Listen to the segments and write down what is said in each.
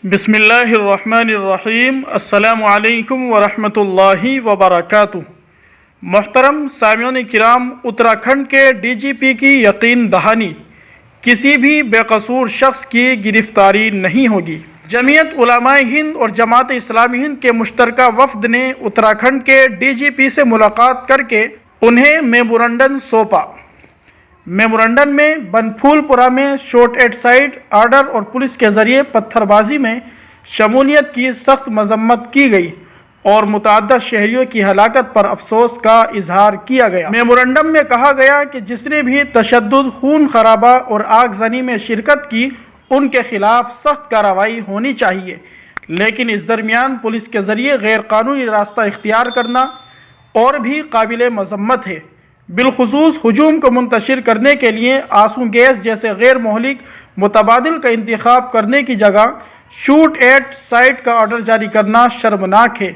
بسم اللہ الرحمن الرحیم۔ السلام علیکم ورحمۃ اللہ وبرکاتہ۔ محترم سامعین کرام، اتراکھنڈ کے ڈی جی پی کی یقین دہانی، کسی بھی بے قصور شخص کی گرفتاری نہیں ہوگی۔ جمعیت علماء ہند اور جماعت اسلامی ہند کے مشترکہ وفد نے اتراکھنڈ کے ڈی جی پی سے ملاقات کر کے انہیں میمورنڈم سونپا۔ میمورنڈم میں بنپھول پورہ میں شوٹ ایٹ سائٹ آرڈر اور پولیس کے ذریعے پتھر بازی میں شمولیت کی سخت مذمت کی گئی اور متعدد شہریوں کی ہلاکت پر افسوس کا اظہار کیا گیا۔ میمورنڈم میں کہا گیا کہ جس نے بھی تشدد، خون خرابہ اور آگ زنی میں شرکت کی، ان کے خلاف سخت کارروائی ہونی چاہیے، لیکن اس درمیان پولیس کے ذریعے غیر قانونی راستہ اختیار کرنا اور بھی قابل مذمت ہے۔ بالخصوص ہجوم کو منتشر کرنے کے لیے آنسو گیس جیسے غیر مہلک متبادل کا انتخاب کرنے کی جگہ شوٹ ایٹ سائٹ کا آرڈر جاری کرنا شرمناک ہے۔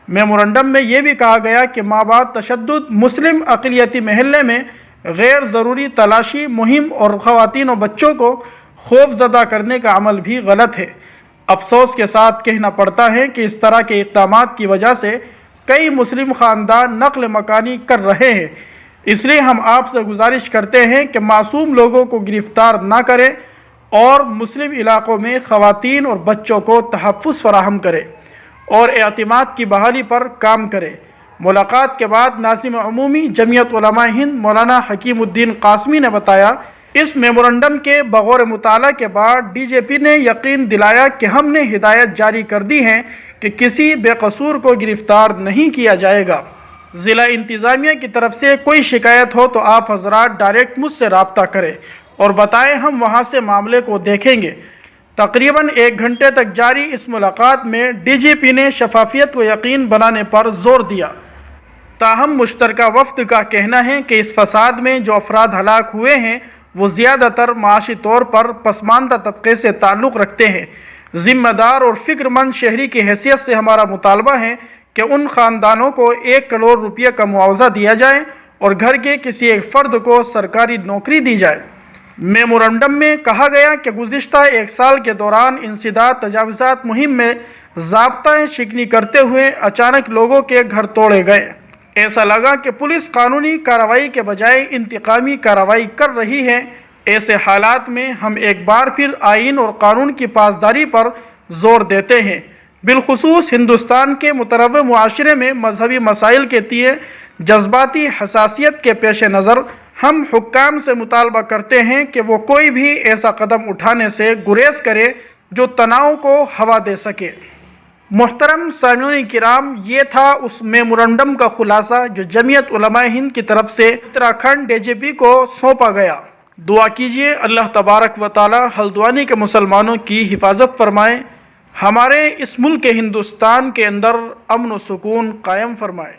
میمورنڈم میں یہ بھی کہا گیا کہ مابعد تشدد مسلم اقلیتی محلے میں غیر ضروری تلاشی مہم اور خواتین و بچوں کو خوف زدہ کرنے کا عمل بھی غلط ہے۔ افسوس کے ساتھ کہنا پڑتا ہے کہ اس طرح کے اقدامات کی وجہ سے کئی مسلم خاندان نقل مکانی کر رہے ہیں۔ اس لیے ہم آپ سے گزارش کرتے ہیں کہ معصوم لوگوں کو گرفتار نہ کریں اور مسلم علاقوں میں خواتین اور بچوں کو تحفظ فراہم کریں اور اعتماد کی بحالی پر کام کریں۔ ملاقات کے بعد ناظم عمومی جمعیت علماء ہند مولانا حکیم الدین قاسمی نے بتایا، اس میمورنڈم کے بغور مطالعہ کے بعد ڈی جے پی نے یقین دلایا کہ ہم نے ہدایت جاری کر دی ہے کہ کسی بے قصور کو گرفتار نہیں کیا جائے گا۔ ضلع انتظامیہ کی طرف سے کوئی شکایت ہو تو آپ حضرات ڈائریکٹ مجھ سے رابطہ کریں اور بتائیں، ہم وہاں سے معاملے کو دیکھیں گے۔ تقریباً 1 گھنٹے تک جاری اس ملاقات میں ڈی جی پی نے شفافیت کو یقین بنانے پر زور دیا۔ تاہم مشترکہ وفد کا کہنا ہے کہ اس فساد میں جو افراد ہلاک ہوئے ہیں وہ زیادہ تر معاشی طور پر پسماندہ طبقے سے تعلق رکھتے ہیں۔ ذمہ دار اور فکر مند شہری کی حیثیت سے ہمارا مطالبہ ہے کہ ان خاندانوں کو 1 کروڑ روپے کا معاوضہ دیا جائے اور گھر کے کسی ایک فرد کو سرکاری نوکری دی جائے۔ میمورنڈم میں کہا گیا کہ گزشتہ 1 سال کے دوران انسداد تجاوزات مہم میں ضابطۂ شکنی کرتے ہوئے اچانک لوگوں کے گھر توڑے گئے۔ ایسا لگا کہ پولیس قانونی کارروائی کے بجائے انتقامی کارروائی کر رہی ہے۔ ایسے حالات میں ہم ایک بار پھر آئین اور قانون کی پاسداری پر زور دیتے ہیں۔ بالخصوص ہندوستان کے متنوع معاشرے میں مذہبی مسائل کے تئیں جذباتی حساسیت کے پیش نظر ہم حکام سے مطالبہ کرتے ہیں کہ وہ کوئی بھی ایسا قدم اٹھانے سے گریز کرے جو تناؤ کو ہوا دے سکے۔ محترم سامعین کرام، یہ تھا اس میمورنڈم کا خلاصہ جو جمعیت علماء ہند کی طرف سے اتراکھنڈ ڈی جی پی کو سونپا گیا۔ دعا کیجیے اللہ تبارک و تعالی ہلدوانی کے مسلمانوں کی حفاظت فرمائے، ہمارے اس ملک ہندوستان کے اندر امن و سکون قائم فرمائے۔